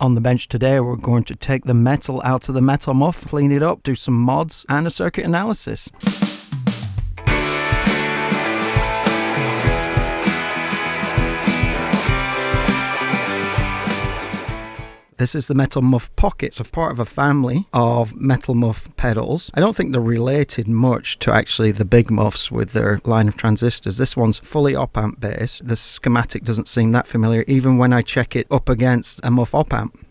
On the bench today, we're going to take the metal out of the metal muff, clean it up, do some mods and a circuit analysis. This is the metal muff pocket. It's a part of a family of metal muff pedals. I don't think they're related much to actually the big muffs with their line of transistors. This one's fully op-amp based. The schematic doesn't seem that familiar even when I check it up against a muff op-amp.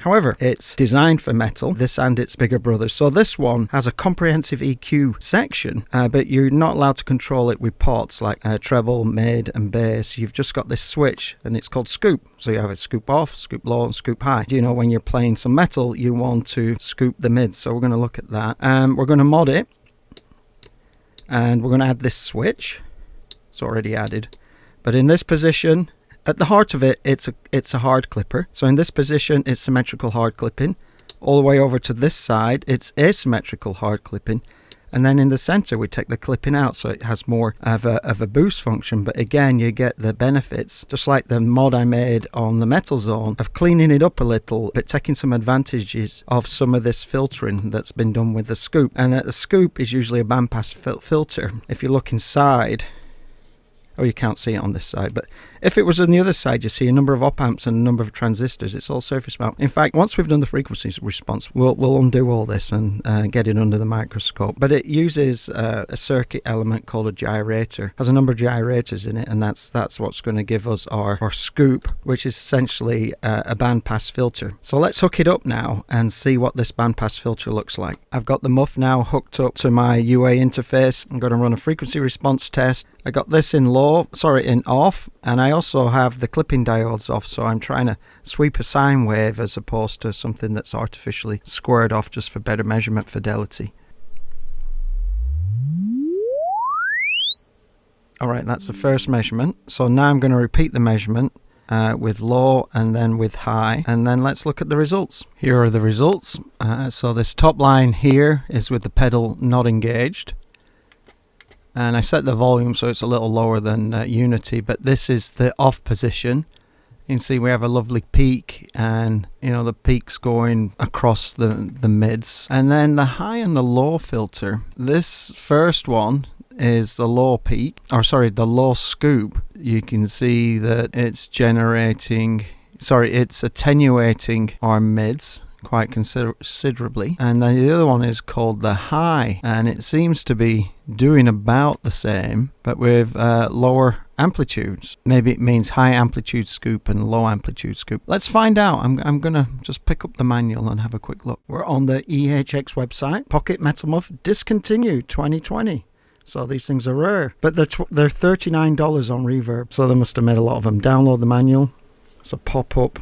However, it's designed for metal, this and its bigger brothers. So this one has a comprehensive EQ section, but you're not allowed to control it with ports like treble, mid and bass. You've just got this switch and it's called scoop. So you have a scoop off, scoop low and scoop high. You know, when you're playing some metal, you want to scoop the mids. So we're going to look at that. We're going to mod it and we're going to add this switch. It's already added. But in this position, at the heart of it, it's a hard clipper. So in this position, it's symmetrical hard clipping. All the way over to this side, it's asymmetrical hard clipping. And then in the center, we take the clipping out, so it has more of a boost function. But again, you get the benefits, just like the mod I made on the metal zone, of cleaning it up a little, but taking some advantages of some of this filtering that's been done with the scoop. And the scoop is usually a bandpass filter. If you look inside, oh, you can't see it on this side, but if it was on the other side, you see a number of op-amps and a number of transistors. It's all surface mount. In fact, once we've done the frequency response, we'll undo all this and get it under the microscope. But it uses a circuit element called a gyrator. It has a number of gyrators in it, and that's what's going to give us our scoop, which is essentially a bandpass filter. So let's hook it up now and see what this bandpass filter looks like. I've got the muff now hooked up to my UA interface. I'm going to run a frequency response test. I got this in off, and I also have the clipping diodes off, so I'm trying to sweep a sine wave as opposed to something that's artificially squared off just for better measurement fidelity. Alright, that's the first measurement. So now I'm going to repeat the measurement with low and then with high, and then let's look at the results. Here are the results. So this top line here is with the pedal not engaged. And I set the volume so it's a little lower than unity, but this is the off position. You can see we have a lovely peak, and you know the peak's going across the mids. And then the high and the low filter, this first one is the low peak, or sorry, the low scoop. You can see that it's it's attenuating our mids quite considerably, and then the other one is called the high, and it seems to be doing about the same but with lower amplitudes. Maybe it means high amplitude scoop and low amplitude scoop. Let's find out. I'm gonna just pick up the manual and have a quick look. We're on the EHX website. Pocket Metal Muff discontinued 2020. So these things are rare, but they're $39 on Reverb, so they must have made a lot of them. Download the manual. It's a pop-up.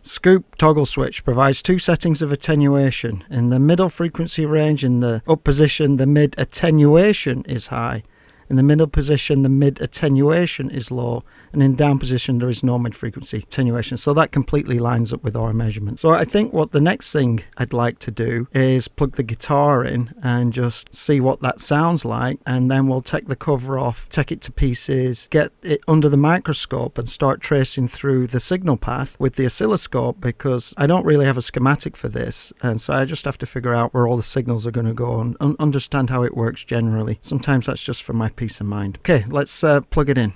Scoop toggle switch provides two settings of attenuation. In the middle frequency range, in the up position, the mid attenuation is high. In the middle position, the mid attenuation is low, and in down position, there is no mid frequency attenuation. So that completely lines up with our measurement. So I think what the next thing I'd like to do is plug the guitar in and just see what that sounds like, and then we'll take the cover off, take it to pieces, get it under the microscope and start tracing through the signal path with the oscilloscope, because I don't really have a schematic for this, and so I just have to figure out where all the signals are going to go and understand how it works generally. Sometimes that's just for my peace of mind. Okay, let's plug it in.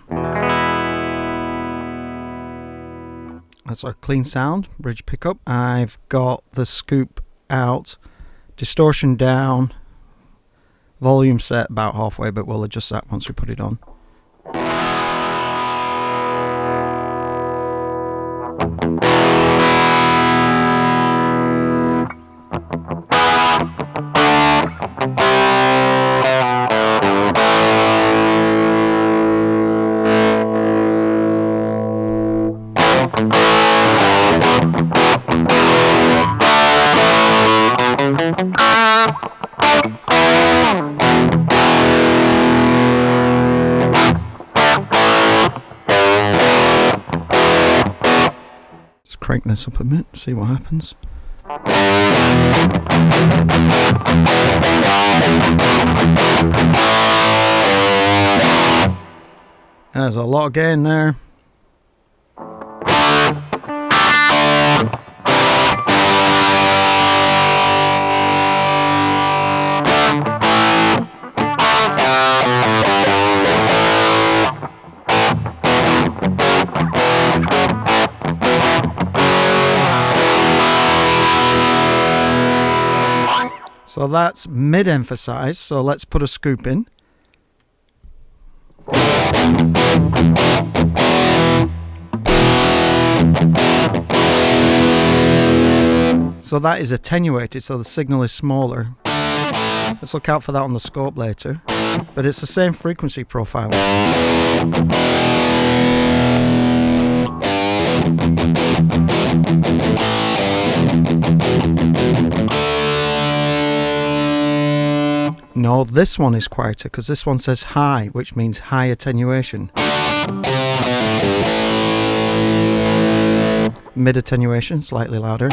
That's our clean sound, bridge pickup. I've got the scoop out, distortion down, volume set about halfway, but we'll adjust that once we put it on. Let's crank this up a bit, see what happens. There's a lot of gain there. So that's mid-emphasized, so let's put a scoop in. So that is attenuated, so the signal is smaller. Let's look out for that on the scope later. But it's the same frequency profile. No, this one is quieter because this one says high, which means high attenuation. Mid attenuation, slightly louder.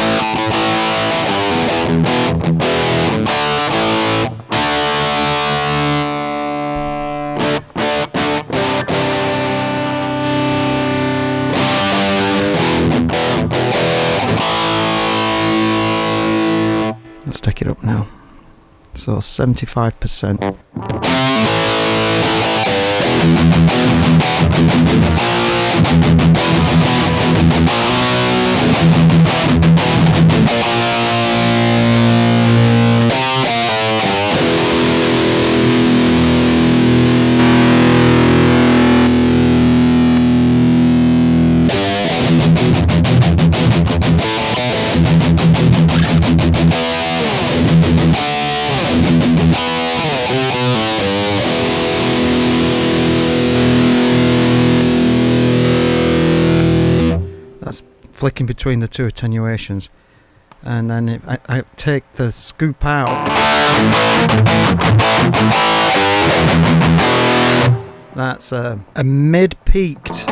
Let's take it up now. So 75%. That's flicking between the two attenuations, and then I take the scoop out. That's a mid-peaked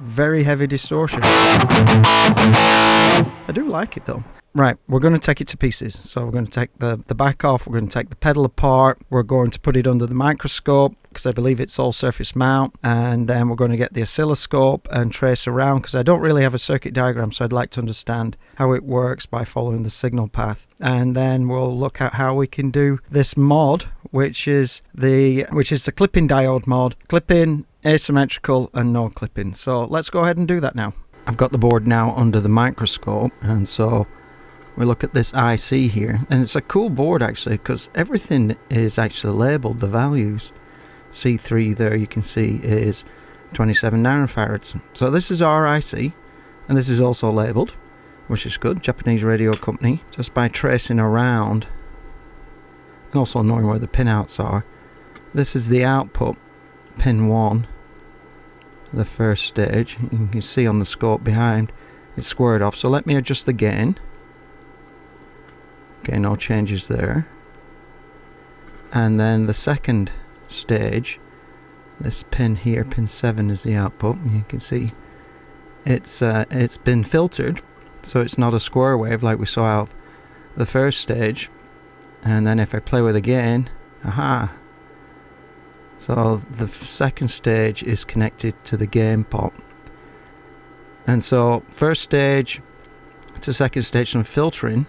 very heavy distortion. I do like it though. Right, we're going to take it to pieces. So we're going to take the back off, we're going to take the pedal apart, we're going to put it under the microscope because I believe it's all surface mount, and then we're going to get the oscilloscope and trace around because I don't really have a circuit diagram, so I'd like to understand how it works by following the signal path. And then we'll look at how we can do this mod, which is the clipping diode mod, clip-in, asymmetrical and no clipping. So let's go ahead and do that now. I've got the board now under the microscope, and so we look at this IC here, and it's a cool board actually because everything is actually labeled, the values. C3 there you can see is 27 nanofarads. So this is our IC, and this is also labeled, which is good. Japanese radio company. Just by tracing around and also knowing where the pinouts are. This is the output, pin 1, the first stage. You can see on the scope behind it's squared off, so let me adjust the gain. Okay, no changes there. And then the second stage, this pin here, pin 7 is the output. You can see it's been filtered, so it's not a square wave like we saw out the first stage. And then if I play with the gain, aha! So the second stage is connected to the gain pot. And so first stage to second stage some filtering,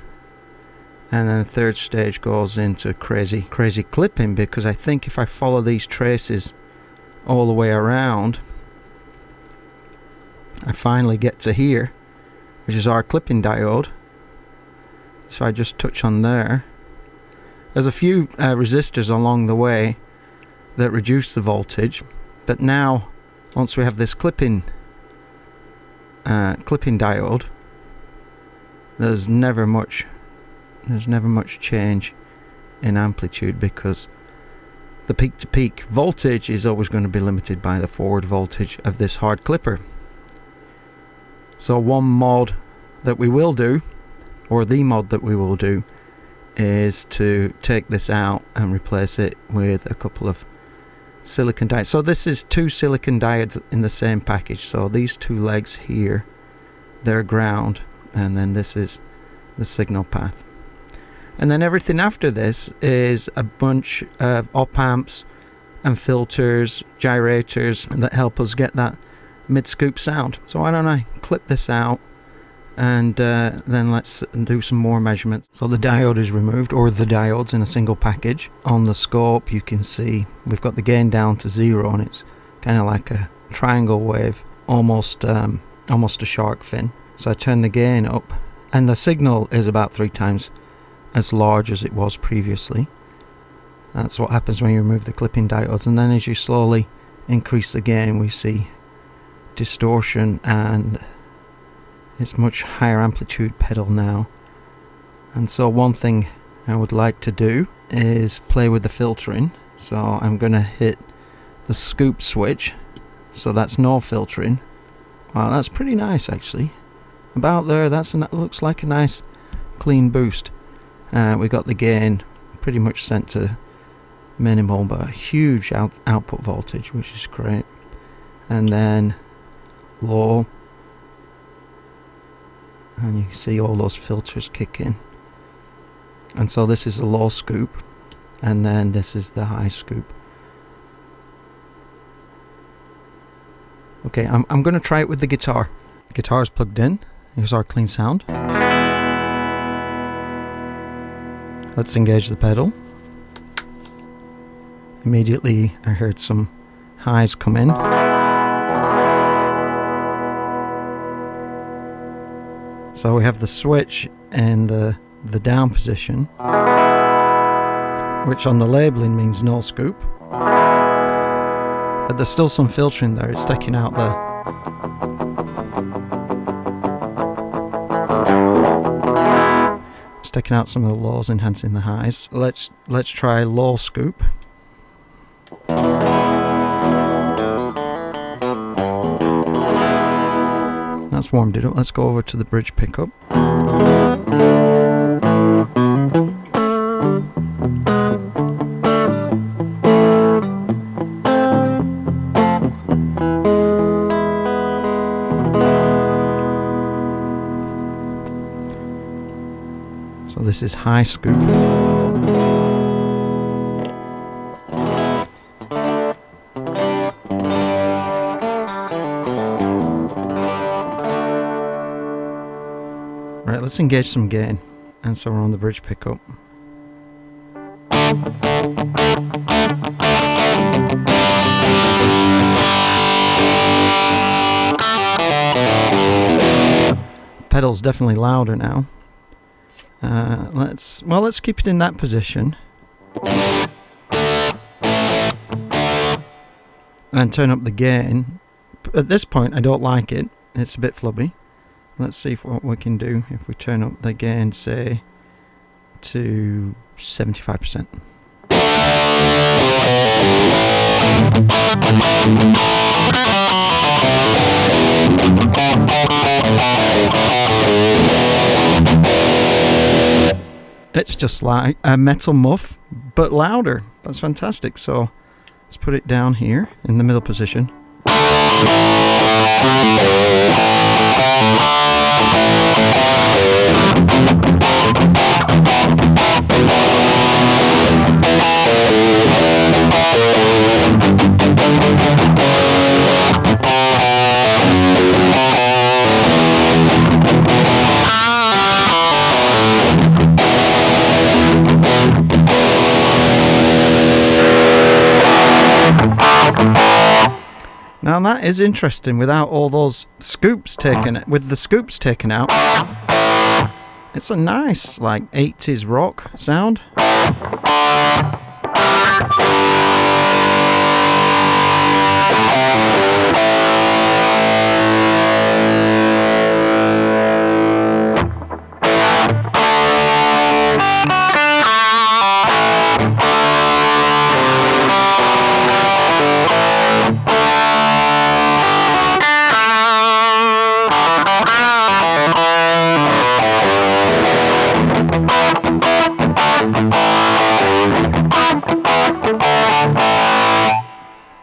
and then the third stage goes into crazy clipping, because I think if I follow these traces all the way around, I finally get to here, which is our clipping diode. So I just touch on there. There's a few resistors along the way that reduce the voltage, but now once we have this clipping diode, there's never much change in amplitude because the peak to peak voltage is always going to be limited by the forward voltage of this hard clipper. So one mod that we will do, or the mod that we will do, is to take this out and replace it with a couple of silicon diodes. So this is two silicon diodes in the same package. So these two legs here, they're ground, and then this is the signal path. And then everything after this is a bunch of op amps and filters, gyrators that help us get that mid-scoop sound. So why don't I clip this out, and then let's do some more measurements. So the diode is removed, or the diodes in a single package. On the scope you can see we've got the gain down to 0, and it's kind of like a triangle wave, almost a shark fin. So I turn the gain up, and the signal is about 3 times as large as it was previously. That's what happens when you remove the clipping diodes. And then as you slowly increase the gain, we see distortion, and it's much higher amplitude pedal now. And so one thing I would like to do is play with the filtering. So I'm going to hit the scoop switch, so that's no filtering. Wow, that's pretty nice actually. About there, that looks like a nice clean boost. We got the gain pretty much set to minimal, but a huge output voltage, which is great. And then low, and you can see all those filters kick in. And so this is the low scoop, and then this is the high scoop. Okay, I'm going to try it with the guitar. The guitar is plugged in. Here's our clean sound. Let's engage the pedal. Immediately I heard some highs come in. So we have the switch in the down position, which on the labeling means no scoop. But there's still some filtering there. It's taking out taking out some of the lows, enhancing the highs. Let's try low scoop. That's warmed it up. Let's go over to the bridge pickup. So this is high scoop. Right, let's engage some gain. And so we're on the bridge pickup. Pedal's definitely louder now. Let's keep it in that position and turn up the gain. At this point I don't like it, it's a bit flubby. Let's see what we can do if we turn up the gain, say to 75%. It's just like a metal muff, but louder. That's fantastic. So let's put it down here in the middle position. Now that is interesting without all those scoops taken, with the scoops taken out. It's a nice like 80s rock sound.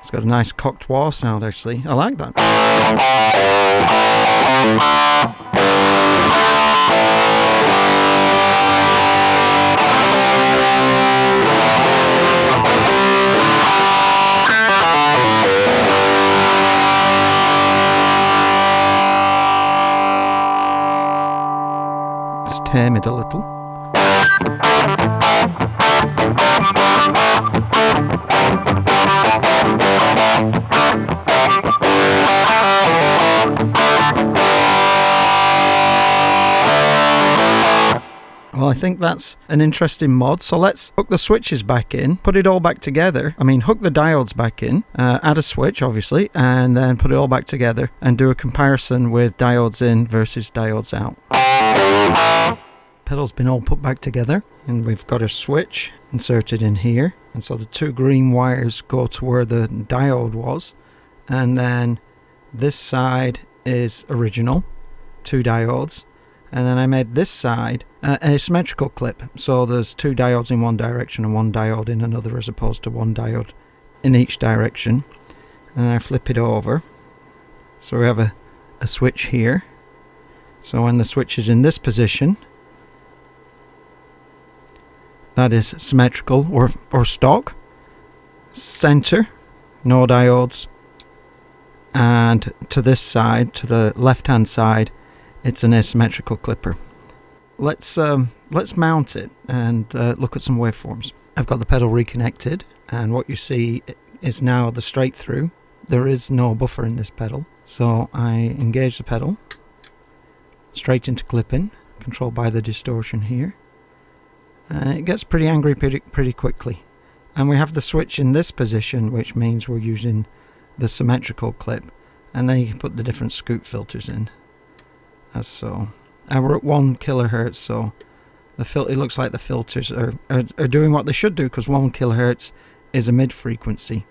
It's got a nice cocked wah sound actually. I like that. Let's tame it a little. I think that's an interesting mod. So let's hook the switches back in, put it all back together. I mean, hook the diodes back in, add a switch, obviously, and then put it all back together and do a comparison with diodes in versus diodes out. Pedal's been all put back together, and we've got a switch inserted in here. And so the two green wires go to where the diode was, and then this side is original, 2 diodes, and then I made this side an asymmetrical clip, so there's 2 diodes in one direction and 1 diode in another, as opposed to 1 diode in each direction. And then I flip it over, so we have a switch here. So when the switch is in this position, that is symmetrical or stock. Center, no diodes. And to this side, to the left hand side, it's an asymmetrical clipper. Let's mount it and look at some waveforms. I've got the pedal reconnected, and what you see is now the straight through. There is no buffer in this pedal, so I engage the pedal straight into clipping, controlled by the distortion here, and it gets pretty angry pretty quickly. And we have the switch in this position, which means we're using the symmetrical clip, and then you can put the different scoop filters in, as so. And we're at 1 kilohertz, so it looks like the filters are doing what they should do, because 1 kilohertz is a mid frequency,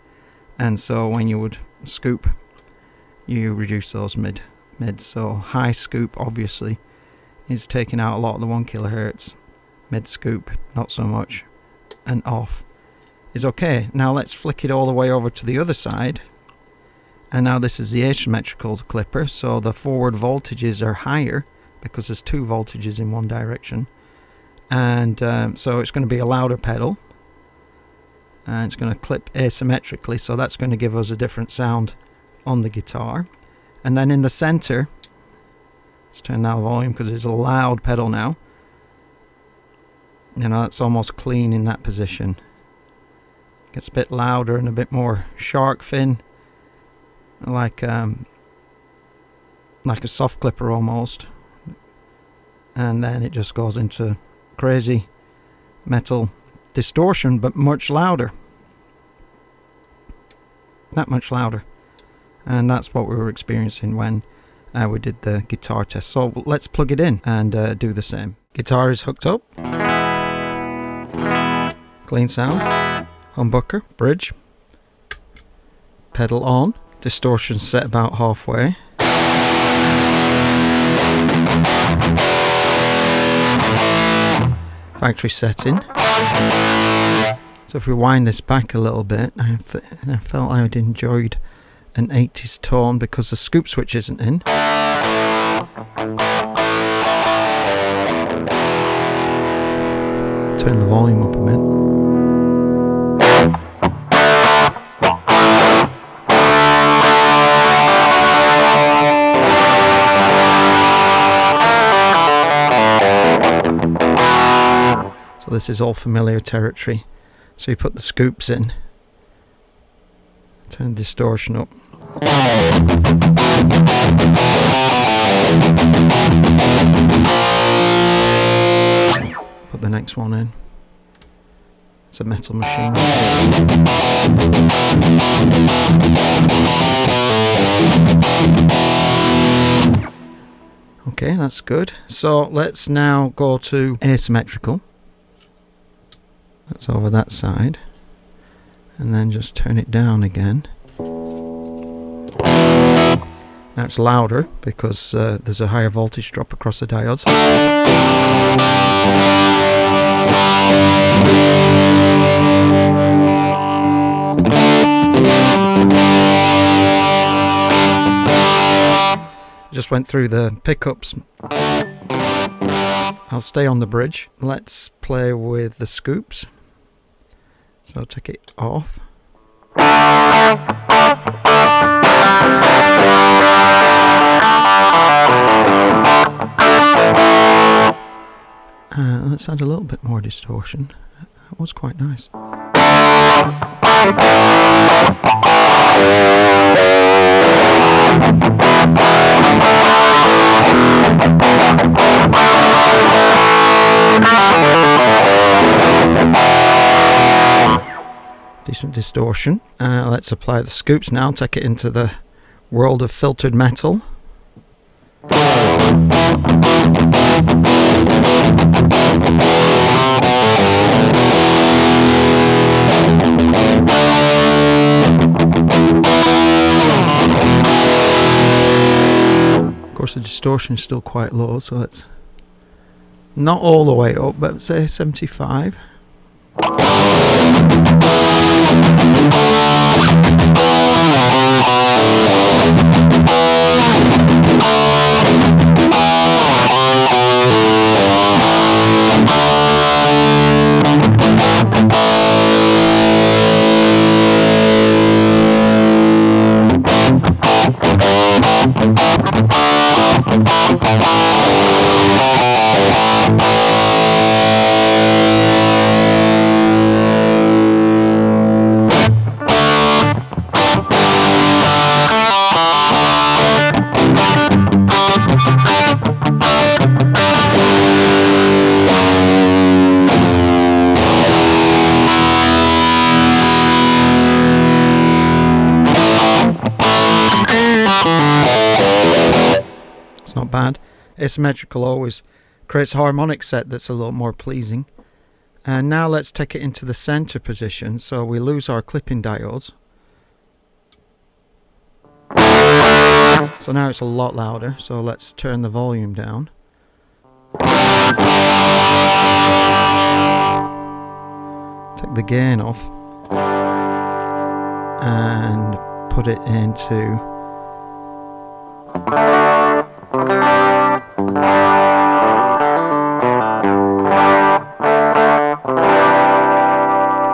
and so when you would scoop, you reduce those mids. So high scoop obviously is taking out a lot of the 1 kilohertz. Mid scoop not so much, and off is okay. Now let's flick it all the way over to the other side, and now this is the asymmetrical clipper, so the forward voltages are higher because there's 2 voltages in one direction, and so it's going to be a louder pedal, and it's going to clip asymmetrically, so that's going to give us a different sound on the guitar. And then in the center, let's turn down the volume because it's a loud pedal now. You know, it's almost clean in that position. Gets a bit louder and a bit more shark fin, like a soft clipper almost. And then it just goes into crazy metal distortion, but much louder. That much louder. And that's what we were experiencing when we did the guitar test. So let's plug it in and do the same. Guitar is hooked up. Clean sound. Humbucker, bridge. Pedal on. Distortion set about halfway. Factory setting. So if we wind this back a little bit, I felt I'd enjoyed an 80s tone because the scoop switch isn't in. Turn the volume up a bit. So this is all familiar territory. So you put the scoops in, turn distortion up. Put the next one in. It's a metal machine. Okay, that's good. So let's now go to asymmetrical. That's over that side. And then just turn it down again. Now it's louder because there's a higher voltage drop across the diodes. Just went through the pickups. I'll stay on the bridge. Let's play with the scoops. So I'll take it off. Let's add a little bit more distortion. That was quite nice. decent distortion. Let's apply the scoops now, take it into the world of filtered metal. Of course the distortion is still quite low, so it's not all the way up, but say 75. Not bad. Asymmetrical always creates a harmonic set that's a little more pleasing. And now let's take it into the center position so we lose our clipping diodes. So now it's a lot louder, so let's turn the volume down. Take the gain off and put it into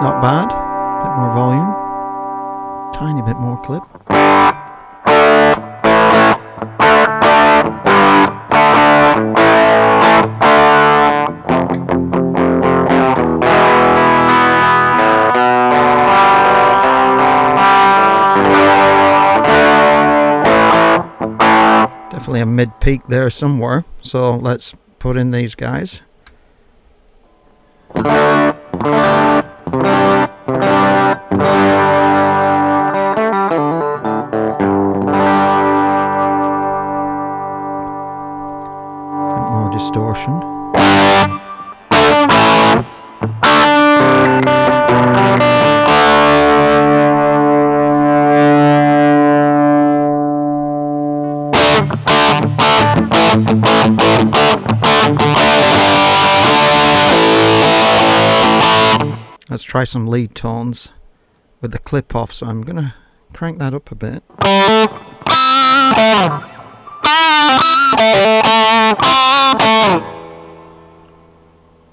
not bad. Bit more volume. Tiny bit more clip. Definitely a mid peak there somewhere. So let's put in these guys. Distortion. Let's try some lead tones with the clip off, so I'm gonna crank that up a bit.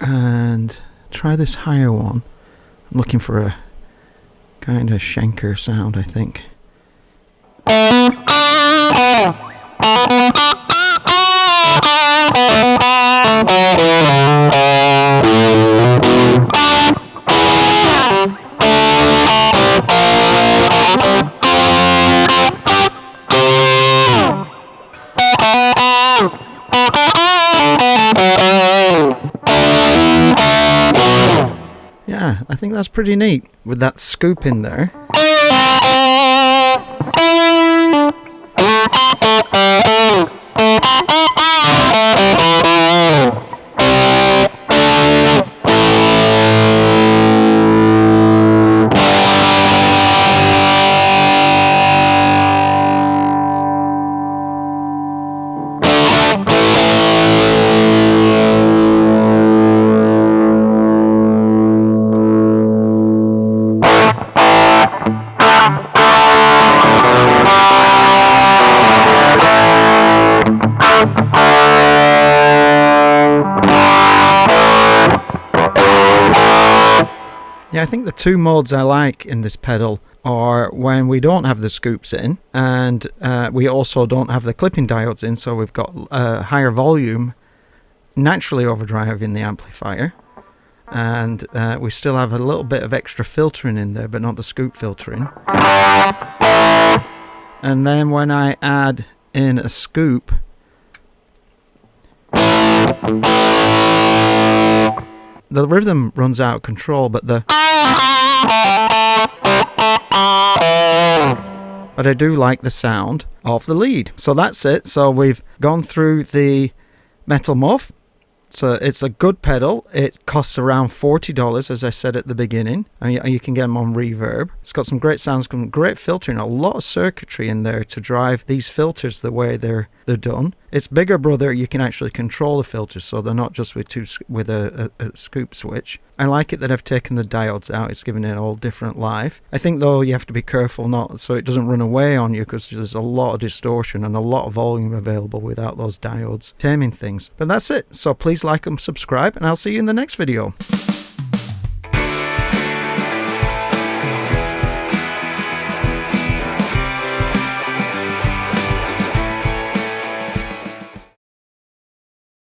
And try this higher one. I'm looking for a kind of Schenker sound, I think. Yeah, I think that's pretty neat with that scoop in there. Yeah, I think the two modes I like in this pedal are when we don't have the scoops in, and we also don't have the clipping diodes in, so we've got a higher volume naturally overdriving the amplifier, and we still have a little bit of extra filtering in there, but not the scoop filtering. And then when I add in a scoop, the rhythm runs out of control, but the But I do like the sound of the lead. So that's it. So we've gone through the Metal Muff. So it's a good pedal. It costs around $40, as I said at the beginning, and you can get them on reverb. It's got some great sounds, some great filtering, a lot of circuitry in there to drive these filters the way they're done. Its bigger brother, you can actually control the filters, so they're not just with a scoop switch. I like it that I've taken the diodes out. It's given it a whole different life. I think though you have to be careful not so it doesn't run away on you, because there's a lot of distortion and a lot of volume available without those diodes taming things. But that's it. So please like and subscribe, and I'll see you in the next video.